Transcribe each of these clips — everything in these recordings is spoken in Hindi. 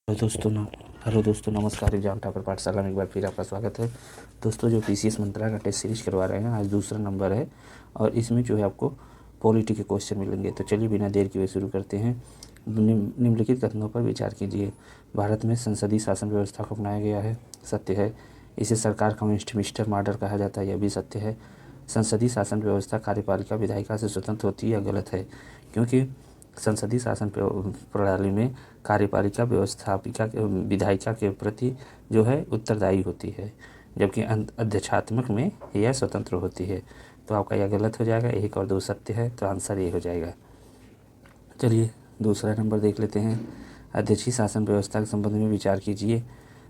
हेलो दोस्तों नमस्कार। एग्जाम टॉपर पाठशाला में एक बार फिर आपका स्वागत है। दोस्तों जो पीसीएस मंत्रा का टेस्ट सीरीज करवा रहे हैं, आज दूसरा नंबर है और इसमें जो है आपको पॉलिटी के क्वेश्चन मिलेंगे। तो चलिए बिना देर किए शुरू करते हैं। निम्नलिखित कथनों पर विचार कीजिए। भारत में संसदीय शासन व्यवस्था को अपनाया गया है, सत्य है। इसे सरकार का वेस्टमिंस्टर मॉडल कहा जाता है, यह भी सत्य है। संसदीय शासन व्यवस्था कार्यपालिका विधायिका से स्वतंत्र होती है, यह गलत है, क्योंकि संसदीय शासन प्रणाली में कार्यपालिका व्यवस्थापिका विधायिका के प्रति जो है उत्तरदायी होती है, जबकि अध्यक्षात्मक में यह स्वतंत्र होती है। तो आपका यह गलत हो जाएगा। एक और दो सत्य है, तो आंसर ये हो जाएगा। चलिए दूसरा नंबर देख लेते हैं। अध्यक्षीय शासन व्यवस्था के संबंध में विचार कीजिए।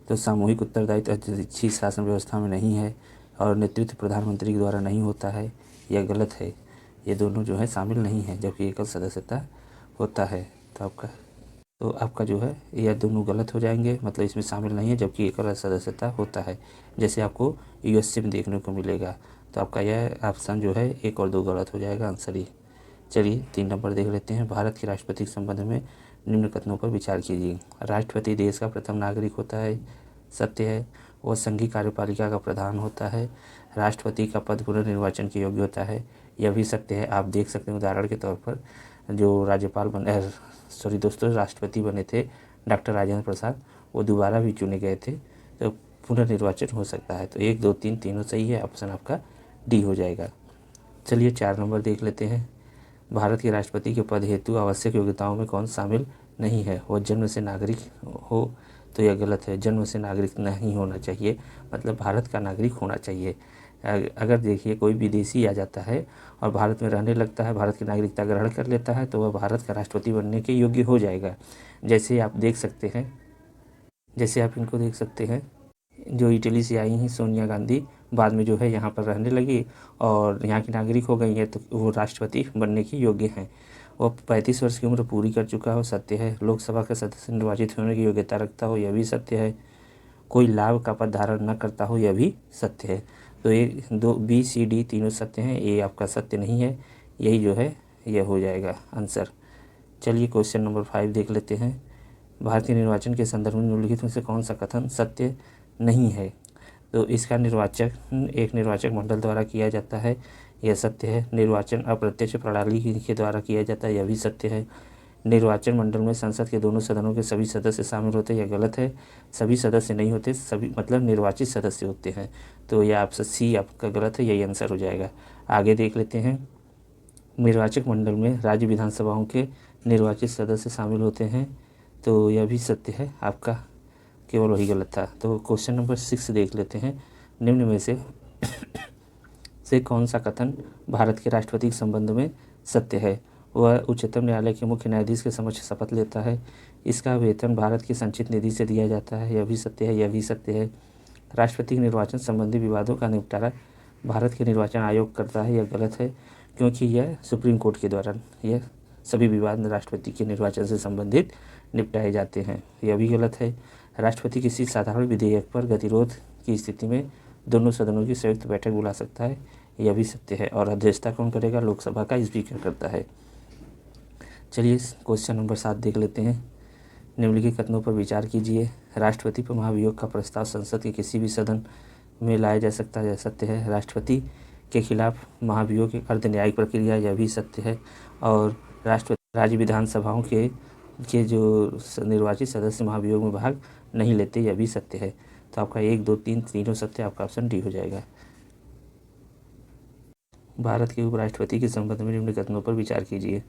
तो सामूहिक उत्तरदायित्व अध्यक्षीय शासन व्यवस्था में नहीं है और नेतृत्व प्रधानमंत्री के द्वारा नहीं होता है, यह गलत है। ये दोनों जो है शामिल नहीं है, जबकि एकल सदस्यता होता है। तो आपका जो है यह दोनों गलत हो जाएंगे, मतलब इसमें शामिल नहीं है, जबकि एकल सदस्यता होता है, जैसे आपको यूएसए में देखने को मिलेगा। तो आपका यह ऑप्शन जो है एक और दो गलत हो जाएगा, आंसर ही। चलिए 3 नंबर देख लेते हैं। भारत के राष्ट्रपति के संबंध में निम्न कथनों पर विचार कीजिए। राष्ट्रपति देश का प्रथम नागरिक होता है, सत्य है। वह संघीय कार्यपालिका का प्रधान होता है। राष्ट्रपति का पद पुनर्निर्वाचन के योग्य होता है, यह भी सत्य है। आप देख सकते हैं उदाहरण के तौर पर जो राष्ट्रपति बने थे डॉक्टर राजेंद्र प्रसाद, वो दोबारा भी चुने गए थे, तो पुनर्निर्वाचन हो सकता है। तो 1 2 3 तीनों सही है, ऑप्शन आपका डी हो जाएगा। चलिए 4 नंबर देख लेते हैं। भारत के राष्ट्रपति के पद हेतु आवश्यक योग्यताओं में कौन शामिल नहीं है? वह जन्म से नागरिक हो, तो यह गलत है। जन्म से नागरिक नहीं होना चाहिए, मतलब भारत का नागरिक होना चाहिए। अगर देखिए कोई विदेशी आ जाता है और भारत में रहने लगता है, भारत की नागरिकता ग्रहण कर लेता है, तो वह भारत का राष्ट्रपति बनने के योग्य हो जाएगा। जैसे आप देख सकते हैं, जैसे आप इनको देख सकते हैं, जो इटली से आई हैं सोनिया गांधी, बाद में जो है यहाँ पर रहने लगी और यहाँ की नागरिक हो गई है, तो वो राष्ट्रपति बनने के योग्य हैं। वो 35 वर्ष की उम्र पूरी कर चुका हो, सत्य है। लोकसभा का सदस्य निर्वाचित होने की योग्यता रखता हो, यह भी सत्य है। कोई लाभ का पद धारण न करता हो, यह भी सत्य है। तो ये 2 बी सी डी तीनों सत्य हैं, ये आपका सत्य नहीं है, यही जो है यह हो जाएगा आंसर। चलिए क्वेश्चन नंबर 5 देख लेते हैं। भारतीय निर्वाचन के संदर्भ में निम्नलिखित में से कौन सा कथन सत्य नहीं है? तो इसका एक निर्वाचक मंडल द्वारा किया जाता है, यह सत्य है। निर्वाचन अप्रत्यक्ष प्रणाली के द्वारा किया जाता है, यह भी सत्य है। निर्वाचन मंडल में संसद के दोनों सदनों के सभी सदस्य शामिल होते हैं, यह गलत है। सभी सदस्य नहीं होते, सभी मतलब निर्वाचित सदस्य होते हैं, तो यह ऑप्शन सी आपका गलत है, यही आंसर हो जाएगा। आगे देख लेते हैं। निर्वाचक मंडल में राज्य विधानसभाओं के निर्वाचित सदस्य शामिल होते हैं, तो यह भी सत्य है, आपका केवल वही गलत था। तो क्वेश्चन नंबर 6 देख लेते हैं। निम्न में से कौन सा कथन भारत के राष्ट्रपति के संबंध में सत्य है? वह उच्चतम न्यायालय के मुख्य न्यायाधीश के समक्ष शपथ लेता है। इसका वेतन भारत की संचित निधि से दिया जाता है, यह भी सत्य है, यह भी सत्य है। राष्ट्रपति के निर्वाचन संबंधी विवादों का निपटारा भारत के निर्वाचन आयोग करता है, यह गलत है, क्योंकि यह सुप्रीम कोर्ट के द्वारा यह सभी विवाद राष्ट्रपति के निर्वाचन से संबंधित निपटाए जाते हैं, यह भी गलत है। राष्ट्रपति किसी साधारण विधेयक पर गतिरोध की स्थिति में दोनों सदनों की संयुक्त बैठक बुला सकता है, यह भी सत्य है। और अध्यक्षता कौन करेगा? लोकसभा का स्पीकर करता है। चलिए क्वेश्चन नंबर 7 देख लेते हैं। निम्नलिखित कथनों पर विचार कीजिए। राष्ट्रपति पर महाभियोग का प्रस्ताव संसद के किसी भी सदन में लाया जा सकता है, यह सत्य है। राष्ट्रपति के खिलाफ महाभियोग एक अर्ध न्यायिक प्रक्रिया, यह भी सत्य है। और राष्ट्रपति राज्य विधानसभाओं के जो निर्वाचित सदस्य महाभियोग में भाग नहीं लेते, यह भी सत्य है। तो आपका 1 2 3 तीनों सत्य, आपका ऑप्शन डी हो जाएगा। भारत के उपराष्ट्रपति के संबंध में निम्न कथनों पर विचार कीजिए।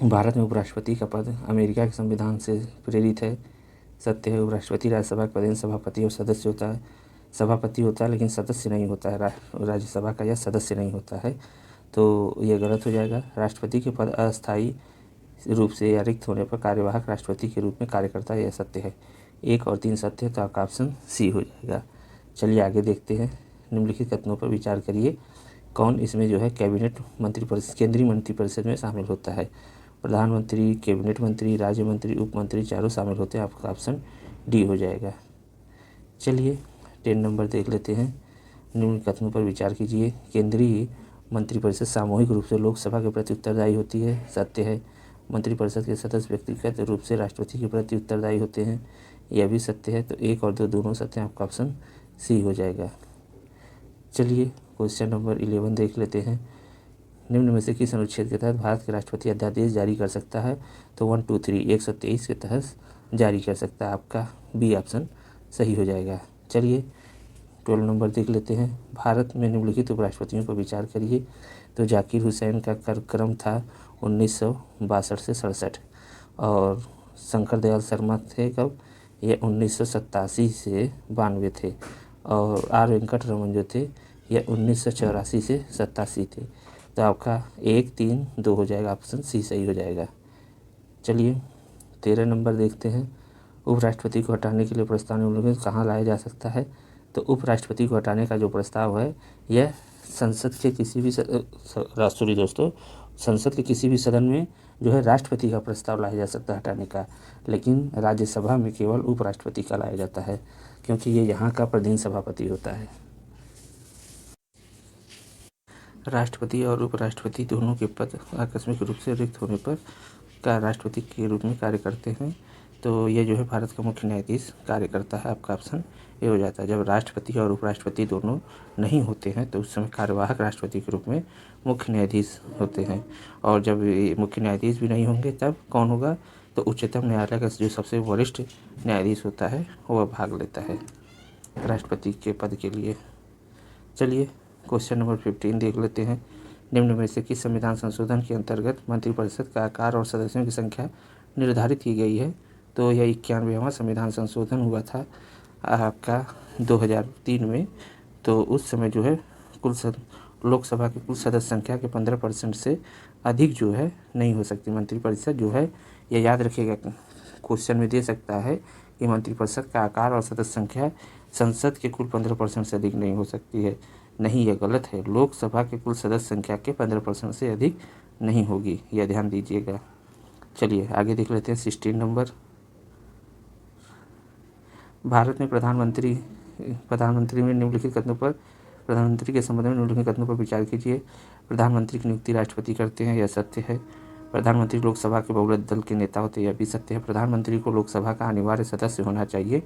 भारत में उपराष्ट्रपति का पद अमेरिका के संविधान से प्रेरित है, सत्य है। उपराष्ट्रपति राज्यसभा का पदेन सभापति और सदस्य होता है, सभापति होता है लेकिन सदस्य नहीं होता है, राज्यसभा का यह सदस्य नहीं होता है, तो यह गलत हो जाएगा। राष्ट्रपति के पद अस्थायी रूप से या रिक्त होने पर कार्यवाहक राष्ट्रपति के रूप में कार्य करता है, यह सत्य है। 1 और 3 सत्य है, तो आपका ऑप्शन सी हो जाएगा। चलिए आगे देखते हैं। निम्नलिखित कथनों पर विचार करिए। कौन इसमें जो है कैबिनेट मंत्रिपरिषद, केंद्रीय मंत्रिपरिषद में शामिल होता है? प्रधानमंत्री, कैबिनेट मंत्री, राज्य मंत्री, उप मंत्री चारों शामिल होते हैं, आपका ऑप्शन डी हो जाएगा। चलिए 10 नंबर देख लेते हैं। निम्न कथनों पर विचार कीजिए। केंद्रीय मंत्रिपरिषद सामूहिक रूप से लोकसभा के प्रति उत्तरदायी होती है, सत्य है। मंत्रिपरिषद के सदस्य व्यक्तिगत रूप से राष्ट्रपति के प्रति उत्तरदायी होते हैं, यह भी सत्य है। तो 1 और 2 दोनों सत्य हैं, आपका ऑप्शन सी हो जाएगा। चलिए क्वेश्चन नंबर 11 देख लेते हैं। निम्न में से किस अनुच्छेद के तहत भारत के राष्ट्रपति अध्यादेश जारी कर सकता है? तो 1, 2, 3 123 के तहत जारी कर सकता है, आपका बी ऑप्शन सही हो जाएगा। चलिए 12 नंबर देख लेते हैं। भारत में निम्नलिखित उपराष्ट्रपतियों पर विचार करिए। तो जाकिर हुसैन का कार्यक्रम था 1962 से 67, और शंकर दयाल शर्मा थे कब? ये 1987 से 92 थे, और आर वेंकट रमन जो थे ये 1984 से 87 थे। तो आपका 1, 3, 2 हो जाएगा, ऑप्शन सी सही हो जाएगा। चलिए 13 नंबर देखते हैं। उपराष्ट्रपति को हटाने के लिए प्रस्ताव निम्नलिखित कहाँ लाया जा सकता है? तो उपराष्ट्रपति को हटाने का जो प्रस्ताव है यह संसद के किसी भी संसद के किसी भी सदन में जो है राष्ट्रपति का प्रस्ताव लाया जा सकता है हटाने का, लेकिन राज्यसभा में केवल उपराष्ट्रपति का लाया जाता है, क्योंकि ये यहाँ का प्रधान सभापति होता है। राष्ट्रपति और उपराष्ट्रपति दोनों के पद आकस्मिक रूप से रिक्त होने पर का राष्ट्रपति के रूप में कार्य करते हैं। तो ये जो है भारत का मुख्य न्यायाधीश कार्य करता है, आपका ऑप्शन ये हो जाता है। जब राष्ट्रपति और उपराष्ट्रपति दोनों नहीं होते हैं तो उस समय कार्यवाहक राष्ट्रपति के रूप में मुख्य न्यायाधीश होते हैं, और जब मुख्य न्यायाधीश भी नहीं होंगे तब कौन होगा? तो उच्चतम न्यायालय का जो सबसे वरिष्ठ न्यायाधीश होता है वह भाग लेता है राष्ट्रपति के पद के लिए। चलिए क्वेश्चन नंबर 15 देख लेते हैं। निम्न में से किस संविधान संशोधन के अंतर्गत मंत्रिपरिषद का आकार और सदस्यों की संख्या निर्धारित की गई है? तो यह 91वां संविधान संशोधन हुआ था आपका 2003 में। तो उस समय जो है लोकसभा की कुल सदस्य संख्या के 15% से अधिक जो है नहीं हो सकती मंत्रिपरिषद जो है। यह याद रखिएगा, क्वेश्चन में दे सकता है कि मंत्रिपरिषद का आकार और सदस्य संख्या संसद के कुल 15% से अधिक नहीं हो सकती है। नहीं, यह गलत है। लोकसभा के कुल सदस्य संख्या के 15% से अधिक नहीं होगी, यह ध्यान दीजिएगा। चलिए आगे देख लेते हैं 16 नंबर। भारत में प्रधानमंत्री में निम्नलिखित कथनों पर प्रधानमंत्री के संबंध में निम्नलिखित कथनों पर विचार कीजिए। प्रधानमंत्री की नियुक्ति राष्ट्रपति करते हैं, यह सत्य है। प्रधानमंत्री लोकसभा के बहुमत दल के नेता होते हैं, यह भी सत्य है। प्रधानमंत्री को लोकसभा का अनिवार्य सदस्य होना चाहिए,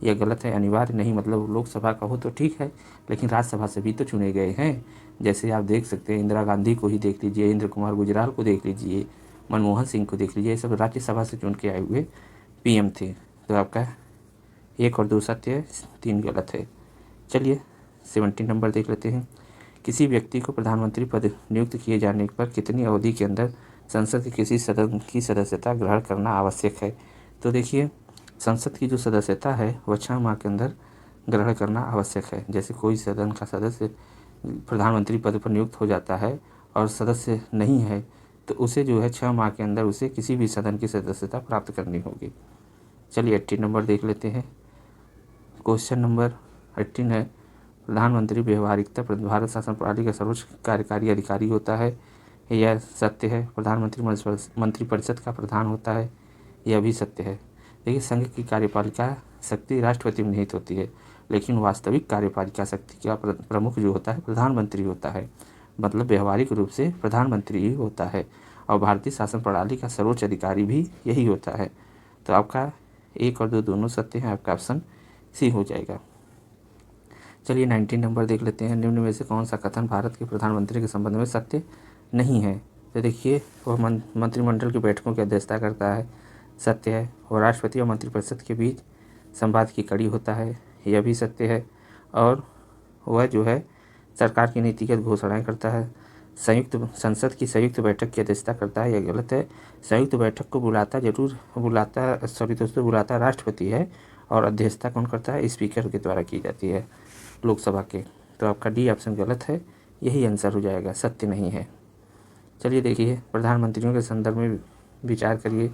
यह गलत है। अनिवार्य नहीं मतलब लोकसभा का हो तो ठीक है, लेकिन राज्यसभा से भी तो चुने गए हैं। जैसे आप देख सकते हैं इंदिरा गांधी को ही देख लीजिए, इंद्र कुमार गुजराल को देख लीजिए, मनमोहन सिंह को देख लीजिए, ये सब राज्यसभा से चुन के आए हुए पीएम थे। तो आपका 1 और 2 सत्य है, 3 गलत है। चलिए 17 नंबर देख लेते हैं। किसी व्यक्ति को प्रधानमंत्री पद नियुक्त किए जाने पर कितनी अवधि के अंदर संसद के किसी सदन की सदस्यता ग्रहण करना आवश्यक है? तो देखिए संसद की जो सदस्यता है वह 6 माह के अंदर ग्रहण करना आवश्यक है। जैसे कोई सदन का सदस्य प्रधानमंत्री पद पर नियुक्त हो जाता है और सदस्य नहीं है तो उसे जो है 6 माह के अंदर उसे किसी भी सदन की सदस्यता प्राप्त करनी होगी। चलिए 18 नंबर देख लेते हैं। क्वेश्चन नंबर 18 है, प्रधानमंत्री व्यवहारिकता भारत शासन प्रणाली का सर्वोच्च कार्यकारी अधिकारी होता है, यह सत्य है। प्रधानमंत्री मंत्रिपरिषद का प्रधान होता है, यह भी सत्य है। देखिए संघ की कार्यपालिका शक्ति राष्ट्रपति में निहित होती है, लेकिन वास्तविक कार्यपालिका शक्ति का प्रमुख जो होता है प्रधानमंत्री होता है, मतलब व्यवहारिक रूप से प्रधानमंत्री ही होता है, और भारतीय शासन प्रणाली का सर्वोच्च अधिकारी भी यही होता है। तो आपका 1 और 2 दोनों सत्य हैं, आपका ऑप्शन सी हो जाएगा। चलिए 19 नंबर देख लेते हैं। निम्न में से कौन सा कथन भारत के प्रधानमंत्री के संबंध में सत्य नहीं है? तो देखिए वह मंत्रिमंडल की बैठकों की अध्यक्षता करता है, सत्य है। और राष्ट्रपति और मंत्रिपरिषद के बीच संवाद की कड़ी होता है, यह भी सत्य है। और वह जो है सरकार की नीतिगत घोषणाएं करता है। संसद की संयुक्त बैठक की अध्यक्षता करता है, यह गलत है। संयुक्त बैठक को बुलाता राष्ट्रपति है, और अध्यक्षता कौन करता है? स्पीकर के द्वारा की जाती है लोकसभा के। तो आपका डी ऑप्शन गलत है, यही आंसर हो जाएगा, सत्य नहीं है। चलिए देखिए प्रधानमंत्रियों के संदर्भ में विचार करिए।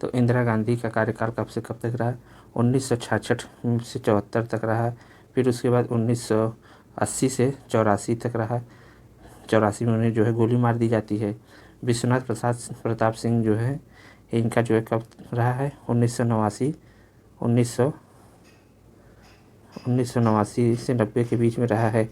तो इंदिरा गांधी का कार्यकाल कब से कब तक रहा? 1966 से 74 तक रहा। फिर उसके बाद 1980 से 84 तक रहा। 84 में उन्हें जो है गोली मार दी जाती है। विश्वनाथ प्रताप सिंह जो है इनका जो है कब रहा है? 1989 से 90 के बीच में रहा है।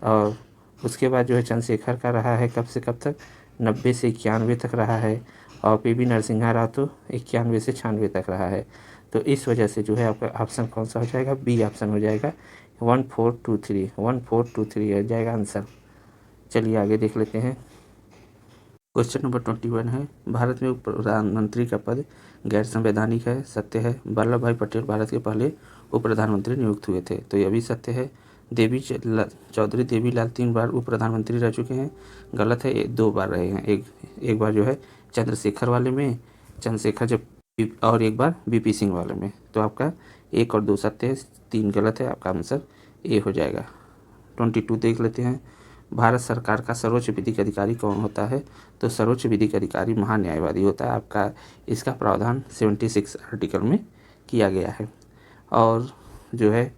और उसके बाद जो है चंद्रशेखर का रहा है कब से कब तक? 90 से 91 तक रहा है। और पीवी नरसिम्हा राव तो 91 से 96 तक रहा है। तो इस वजह से जो है आपका ऑप्शन कौन सा हो जाएगा, बी ऑप्शन हो जाएगा, 1423 हो जाएगा आंसर। चलिए आगे देख लेते हैं। क्वेश्चन नंबर 21 है, भारत में उप प्रधानमंत्री का पद गैर संवैधानिक है, सत्य है। वल्लभ भाई पटेल भारत के पहले उप प्रधानमंत्री नियुक्त हुए थे, तो यह भी सत्य है। चौधरी देवीलाल 3 बार उप प्रधानमंत्री रह चुके हैं, गलत है, 2 बार रहे हैं। एक बार जो है चंद्रशेखर वाले में, चंद्रशेखर जब, और एक बार बीपी सिंह वाले में। तो आपका 1 और 2 सत्य है, 3 गलत है, आपका आंसर ए हो जाएगा। 22 देख लेते हैं, भारत सरकार का सर्वोच्च विधिक अधिकारी कौन होता है, तो सर्वोच्च विधिक अधिकारी महान्यायवादी होता है। आपका इसका प्रावधान 76 आर्टिकल में किया गया है। और जो है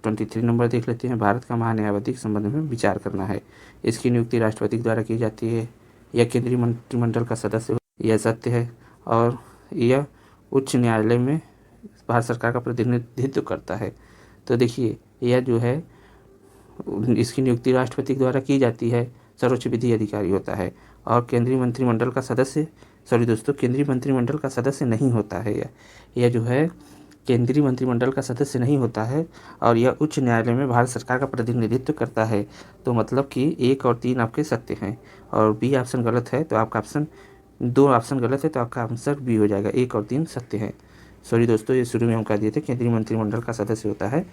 23 नंबर देख लेते हैं, भारत का महान्यायवादी के संबंध में विचार करना है। इसकी नियुक्ति राष्ट्रपति द्वारा की जाती है, यह केंद्रीय मंत्रिमंडल का सदस्य, यह सत्य है। और यह उच्च न्यायालय में भारत सरकार का प्रतिनिधित्व करता है। तो देखिए यह जो है इसकी नियुक्ति राष्ट्रपति द्वारा की जाती है, सर्वोच्च विधि अधिकारी होता है। और केंद्रीय मंत्रिमंडल का सदस्य, केंद्रीय मंत्रिमंडल का सदस्य नहीं होता है। यह जो है केंद्रीय मंत्रिमंडल का सदस्य नहीं होता है, और यह उच्च न्यायालय में भारत सरकार का प्रतिनिधित्व करता है। तो मतलब कि 1 और 3 आपके सत्य हैं, और बी ऑप्शन गलत है, तो आपका ऑप्शन 2 ऑप्शन गलत है, तो आपका आंसर बी हो जाएगा। 1 और 3 सत्य हैं। सॉरी दोस्तों, ये शुरू में हम कह दिए थे केंद्रीय मंत्रिमंडल का सदस्य होता है,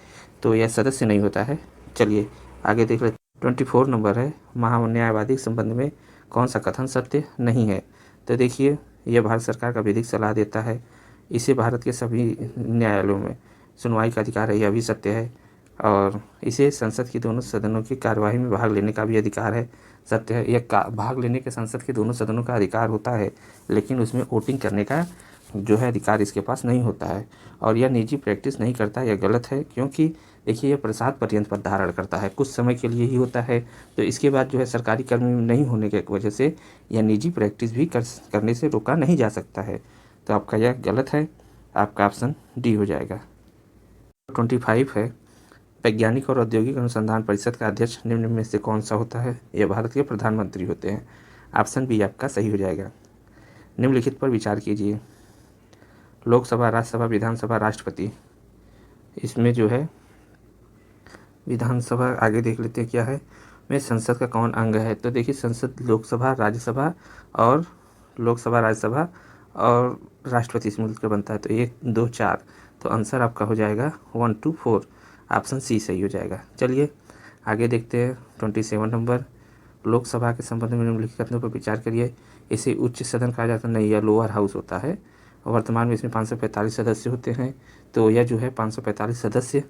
तो यह सदस्य नहीं होता है। चलिए आगे देख लेते। 24 नंबर है, महान्यायवादी के संबंध में कौन सा कथन सत्य नहीं है। तो देखिए यह भारत सरकार का विधिक सलाह देता है, इसे भारत के सभी न्यायालयों में सुनवाई का अधिकार है, यह भी सत्य है। और इसे संसद की दोनों सदनों की कार्यवाही में भाग लेने का भी अधिकार है, सत्य है। यह भाग लेने के संसद के दोनों सदनों का अधिकार होता है, लेकिन उसमें वोटिंग करने का जो है अधिकार इसके पास नहीं होता है। और यह निजी प्रैक्टिस नहीं करता, यह गलत है, क्योंकि देखिए यह प्रसाद पर्यंत पद धारण करता है, कुछ समय के लिए ही होता है। तो इसके बाद जो है सरकारी कर्मी नहीं होने की वजह से यह निजी प्रैक्टिस भी करने से रोका नहीं जा सकता है। तो आपका यह गलत है, आपका ऑप्शन डी हो जाएगा। 25 है, वैज्ञानिक और औद्योगिक अनुसंधान परिषद का अध्यक्ष निम्न में से कौन सा होता है। यह भारत के प्रधानमंत्री होते हैं, ऑप्शन बी आपका सही हो जाएगा। निम्नलिखित पर विचार कीजिए, लोकसभा, राज्यसभा, विधानसभा, राष्ट्रपति। इसमें जो है विधानसभा आगे देख लेते हैं क्या है, में संसद का कौन अंग है। तो देखिए संसद लोकसभा, राज्यसभा और राज्यसभा और राष्ट्रपति से मिलकर बनता है। तो 1, 2, 4, तो आंसर आपका हो जाएगा 1, 2, 4, ऑप्शन सी सही हो जाएगा। चलिए आगे देखते हैं 27 नंबर, लोकसभा के संबंध में निम्नलिखित कथनों पर विचार करिए। इसे उच्च सदन कहा जाता नहीं, यह लोअर हाउस होता है। वर्तमान में इसमें 545 सदस्य होते हैं, तो यह जो है 545 सदस्य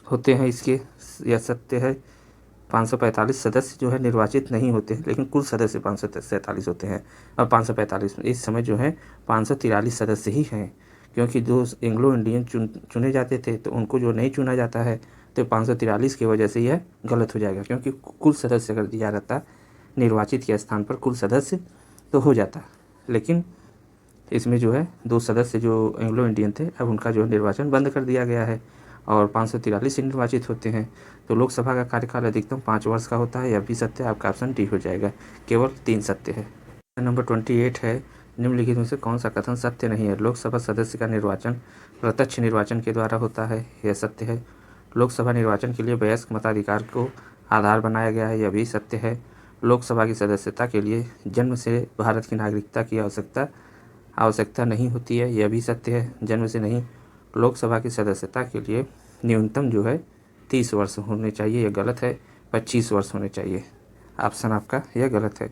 होते हैं इसके, यह सत्य है। 545 सदस्य जो है निर्वाचित नहीं होते हैं, लेकिन कुल सदस्य 547 होते हैं। और 545 इस समय जो है 543 सदस्य ही हैं, क्योंकि जो एंग्लो इंडियन चुने जाते थे तो उनको जो नहीं चुना जाता है, तो 543 की वजह से यह गलत हो जाएगा, क्योंकि कुल सदस्य अगर दिया रहता निर्वाचित के स्थान पर कुल सदस्य तो हो जाता। लेकिन इसमें जो है 2 सदस्य जो एंग्लो इंडियन थे, अब उनका जो है निर्वाचन बंद कर दिया गया है, और 543 ही निर्वाचित होते हैं। तो लोकसभा का कार्यकाल अधिकतम 5 वर्ष का होता है, यह भी सत्य है, आपका ऑप्शन डी हो जाएगा। केवल 3 सत्य है। नंबर 28 है, निम्नलिखित में से कौन सा कथन सत्य नहीं है। लोकसभा सदस्य का निर्वाचन प्रत्यक्ष निर्वाचन के द्वारा होता है, यह सत्य है। लोकसभा निर्वाचन के लिए वयस्क मताधिकार को आधार बनाया गया है, यह भी सत्य है। लोकसभा की सदस्यता के लिए जन्म से भारत की नागरिकता की आवश्यकता नहीं होती है, यह भी सत्य है, जन्म से नहीं। लोकसभा की सदस्यता के लिए न्यूनतम जो है 30 वर्ष होने चाहिए, यह गलत है, 25 वर्ष होने चाहिए। ऑप्शन आपका यह गलत है।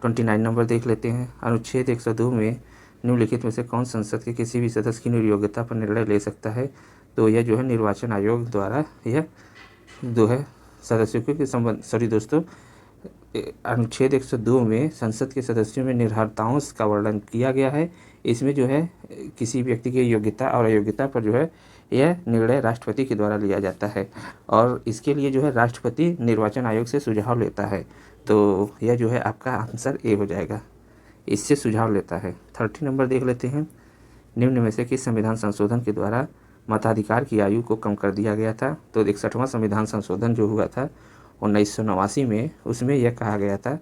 29 नंबर देख लेते हैं, अनुच्छेद 102 में निम्नलिखित में से कौन संसद के किसी भी सदस्य की नियोग्यता पर निर्णय ले सकता है। तो यह जो है निर्वाचन आयोग द्वारा यह जो है सदस्यों के संबंध अनुच्छेद 102 में संसद के सदस्यों में निर्भरताओं का वर्णन किया गया है। इसमें जो है किसी व्यक्ति की योग्यता और अयोग्यता पर जो है यह निर्णय राष्ट्रपति के द्वारा लिया जाता है, और इसके लिए जो है राष्ट्रपति निर्वाचन आयोग से सुझाव लेता है। तो यह जो है आपका आंसर ए हो जाएगा, इससे सुझाव लेता है। 30 नंबर देख लेते हैं, निम्न में से किस संविधान संशोधन के द्वारा मताधिकार की आयु को कम कर दिया गया था। तो 61वां संविधान संशोधन जो हुआ था 1989 में, उसमें यह कहा गया था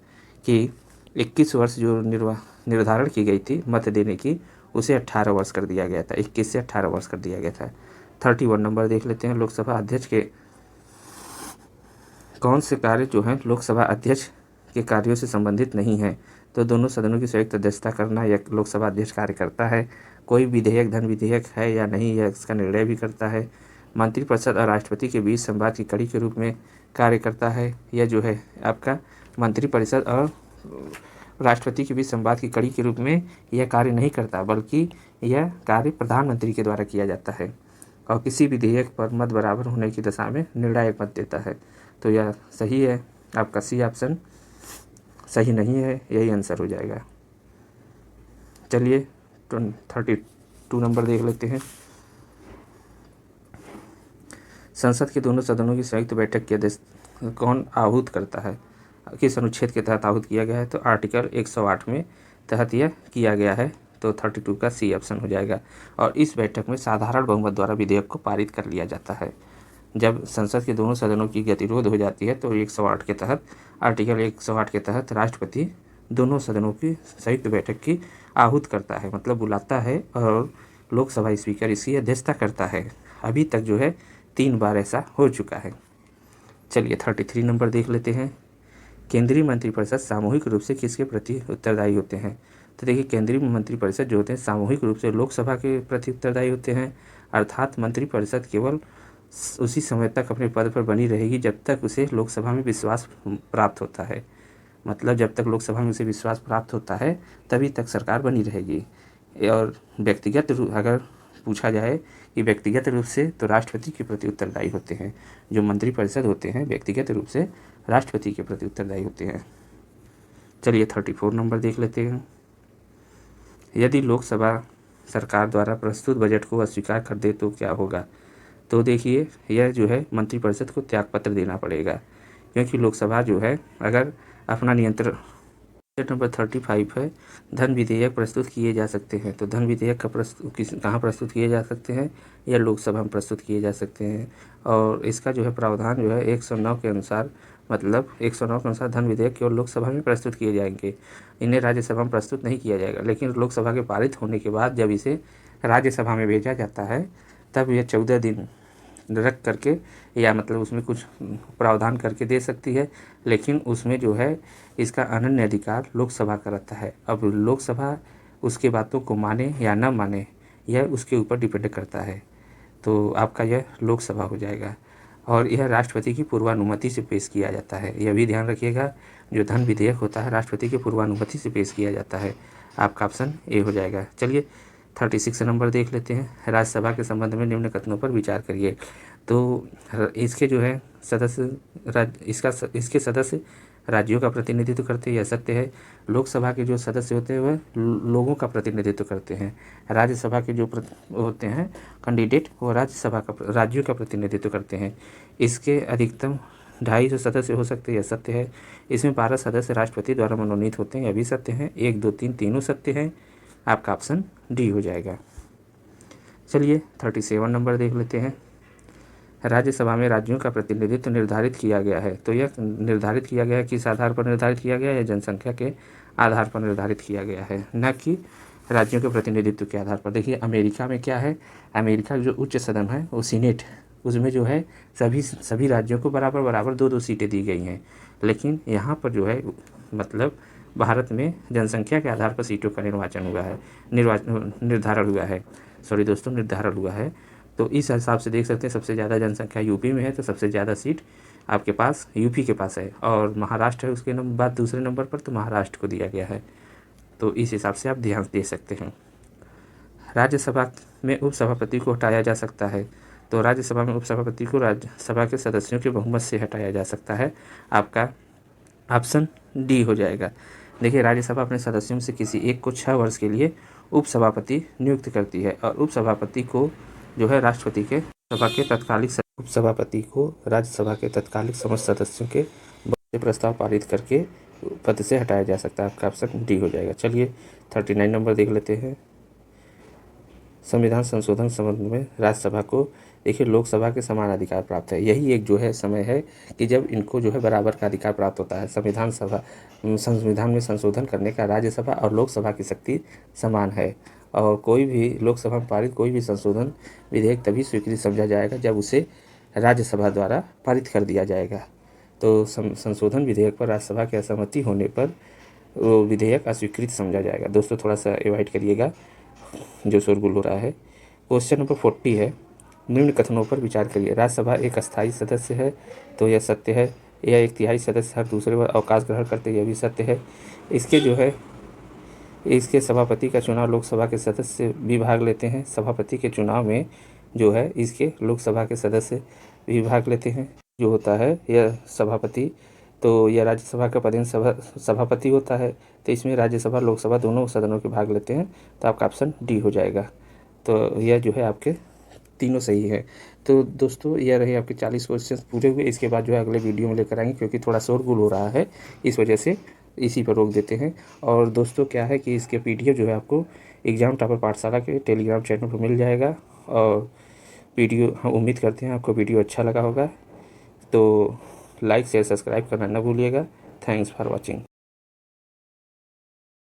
कि 21 वर्ष जो निर्धारण की गई थी मत देने की, उसे 18 वर्ष कर दिया गया था। 21 से 18 वर्ष कर दिया गया था। 31 नंबर देख लेते हैं। लोकसभा अध्यक्ष के कौन से कार्य जो हैं लोकसभा अध्यक्ष के कार्यों से संबंधित नहीं है? तो दोनों सदनों की संयुक्त अध्यक्षता करना यह लोकसभा अध्यक्ष कार्य करता है। कोई विधेयक धन विधेयक है या नहीं, यह इसका निर्णय भी करता है। मंत्रिपरिषद और राष्ट्रपति के बीच संवाद की कड़ी के रूप में कार्य करता है। यह जो है आपका मंत्रिपरिषद और राष्ट्रपति के बीच संवाद की कड़ी के रूप में यह कार्य नहीं करता, बल्कि यह कार्य प्रधानमंत्री के द्वारा किया जाता है और किसी विधेयक पर मत बराबर होने की दशा में निर्णायक मत देता है। तो यह सही है, आपका सी ऑप्शन सही नहीं है, यही आंसर हो जाएगा। चलिए 32 नंबर देख लेते हैं। संसद के दोनों सदनों की संयुक्त बैठक की अध्यक्षता कौन आहूत करता है? किस अनुच्छेद के तहत आहूत किया गया है? तो आर्टिकल 108 में तहत यह किया गया है। तो 32 का सी ऑप्शन हो जाएगा। और इस बैठक में साधारण बहुमत द्वारा विधेयक को पारित कर लिया जाता है। जब संसद के दोनों सदनों की गतिरोध हो जाती है तो 108 के तहत, आर्टिकल 108 के तहत राष्ट्रपति दोनों सदनों की संयुक्त बैठक की आहूत करता है, मतलब बुलाता है, और लोकसभा स्पीकर इसकी अध्यक्षता करता है। अभी तक जो है 3 बार ऐसा हो चुका है। चलिए 33 नंबर देख लेते हैं। केंद्रीय मंत्रिपरिषद सामूहिक रूप से किसके प्रति उत्तरदायी होते हैं? तो देखिए, केंद्रीय मंत्रिपरिषद जो होते हैं सामूहिक रूप से लोकसभा के प्रति उत्तरदायी होते हैं। अर्थात मंत्रिपरिषद केवल उसी समय तक अपने पद पर बनी रहेगी जब तक उसे लोकसभा में विश्वास प्राप्त होता है। मतलब जब तक लोकसभा में उसे विश्वास प्राप्त होता है तभी तक सरकार बनी रहेगी। और व्यक्तिगत रूप अगर पूछा जाए कि व्यक्तिगत रूप से, तो राष्ट्रपति के प्रति उत्तरदायी होते हैं। जो मंत्रिपरिषद होते हैं व्यक्तिगत रूप से राष्ट्रपति के प्रति उत्तरदायी होते हैं। चलिए 34 नंबर देख लेते हैं। यदि लोकसभा सरकार द्वारा प्रस्तुत बजट को अस्वीकार कर दे तो क्या होगा? तो देखिए, यह जो है मंत्रिपरिषद को त्यागपत्र देना पड़ेगा, क्योंकि लोकसभा जो है अगर अपना नियंत्रण। नंबर 35 है, धन विधेयक प्रस्तुत किए जा सकते हैं। तो धन विधेयक का कहाँ प्रस्तुत किए जा सकते हैं? यह लोकसभा में प्रस्तुत किए जा सकते हैं। और इसका जो है प्रावधान जो है 109 के अनुसार, मतलब 109 के अनुसार धन विधेयक केवल लोकसभा में प्रस्तुत किए जाएंगे, इन्हें राज्यसभा में प्रस्तुत नहीं किया जाएगा। लेकिन लोकसभा के पारित होने के बाद जब इसे राज्यसभा में भेजा जाता है तब यह 14 दिन रख करके, या मतलब उसमें कुछ प्रावधान करके दे सकती है, लेकिन उसमें जो है इसका अनन्य अधिकार लोकसभा का रहता है। अब लोकसभा उसके बातों को माने या ना माने, यह उसके ऊपर डिपेंड करता है। तो आपका यह लोकसभा हो जाएगा। और यह राष्ट्रपति की पूर्वानुमति से पेश किया जाता है, यह भी ध्यान रखिएगा। जो धन विधेयक होता है राष्ट्रपति की पूर्वानुमति से पेश किया जाता है। आपका ऑप्शन ए हो जाएगा। चलिए 36 नंबर देख लेते हैं। राज्यसभा के संबंध में निम्न कथनों पर विचार करिए। तो इसके जो है सदस्य इसके सदस्य राज्यों का प्रतिनिधित्व करते हैं, यह सत्य है। लोकसभा के जो सदस्य होते हैं वह लोगों का प्रतिनिधित्व करते हैं। राज्यसभा के जो होते हैं कैंडिडेट, वो राज्यों का प्रतिनिधित्व करते हैं। इसके अधिकतम 250 सदस्य हो सकते हैं, यह सत्य है। इसमें 12 सदस्य राष्ट्रपति द्वारा मनोनीत होते हैं, यह भी सत्य है। 1, 2, 3 तीनों सत्य हैं। आपका ऑप्शन डी हो जाएगा। चलिए 37 नंबर देख लेते हैं। राज्यसभा में राज्यों का प्रतिनिधित्व निर्धारित किया गया है। तो यह निर्धारित किया गया है, किस आधार पर निर्धारित किया गया है? जनसंख्या के आधार पर निर्धारित किया गया है, न कि राज्यों के प्रतिनिधित्व के आधार पर। देखिए, अमेरिका में क्या है, अमेरिका जो उच्च सदन है वो सीनेट, उसमें जो है सभी राज्यों को बराबर बराबर 2-2 सीटें दी गई हैं। लेकिन यहाँ पर जो है मतलब भारत में जनसंख्या के आधार पर सीटों का निर्धारण हुआ है। तो इस हिसाब से देख सकते हैं सबसे ज़्यादा जनसंख्या यूपी में है, तो सबसे ज़्यादा सीट आपके पास यूपी के पास है। और महाराष्ट्र है उसके बाद दूसरे नंबर पर, तो महाराष्ट्र को दिया गया है। तो इस हिसाब से आप ध्यान दे सकते हैं। राज्यसभा में उपसभापति को हटाया जा सकता है। तो राज्यसभा में उपसभापति को राज्यसभा के सदस्यों के बहुमत से हटाया जा सकता है। आपका ऑप्शन डी हो जाएगा। देखिए, राज्यसभा अपने सदस्यों में से किसी एक को 6 वर्ष के लिए उपसभापति नियुक्त करती है, और उपसभापति को जो है राष्ट्रपति के उपसभापति को राज्यसभा के तत्कालिक समस्त सदस्यों के प्रस्ताव पारित करके पद से हटाया जा सकता है। आपका ऑप्शन डी हो जाएगा। चलिए 39 नंबर देख लेते हैं। संविधान संशोधन संबंध में राज्यसभा को देखिए लोकसभा के समान अधिकार प्राप्त है। यही एक जो है समय है कि जब इनको जो है बराबर का अधिकार प्राप्त होता है। संविधान में संशोधन करने का राज्यसभा और लोकसभा की शक्ति समान है और कोई भी लोकसभा में पारित कोई भी संशोधन विधेयक तभी स्वीकृत समझा जाएगा जब उसे राज्यसभा द्वारा पारित कर दिया जाएगा। तो संशोधन विधेयक पर राज्यसभा की असहमति होने पर वो विधेयक अस्वीकृत समझा जाएगा। दोस्तों थोड़ा सा अवॉइड करिएगा जो शोरगुल हो रहा है। क्वेश्चन नंबर 40 है, निम्न कथनों पर विचार करिए। राज्यसभा एक अस्थायी सदस्य है, तो यह सत्य है। यह एक तिहाई सदस्य हर दूसरे पर अवकाश ग्रहण करते, यह भी सत्य है। इसके जो है इसके सभापति का चुनाव लोकसभा के सदस्य भी भाग लेते हैं। सभापति के चुनाव में जो है इसके लोकसभा के सदस्य भी भाग लेते हैं। जो होता है यह सभापति, तो यह राज्यसभा का पदेन सभापति होता है। तो इसमें राज्यसभा लोकसभा दोनों सदनों के भाग लेते हैं, तो आपका ऑप्शन डी हो जाएगा। तो यह जो है आपके तीनों सही है। तो दोस्तों यह रहे आपके 40 क्वेश्चन पूरे हुए। इसके बाद जो है अगले वीडियो में लेकर आएंगे, क्योंकि थोड़ा शोरगुल हो रहा है, इस वजह से इसी पर रोक देते हैं। और दोस्तों क्या है कि इसके PDF जो है आपको एग्जाम टॉपर पाठशाला के टेलीग्राम चैनल पर मिल जाएगा। और वीडियो हम उम्मीद करते हैं आपको वीडियो अच्छा लगा होगा, तो लाइक शेयर सब्सक्राइब करना न भूलिएगा। Thanks for watching.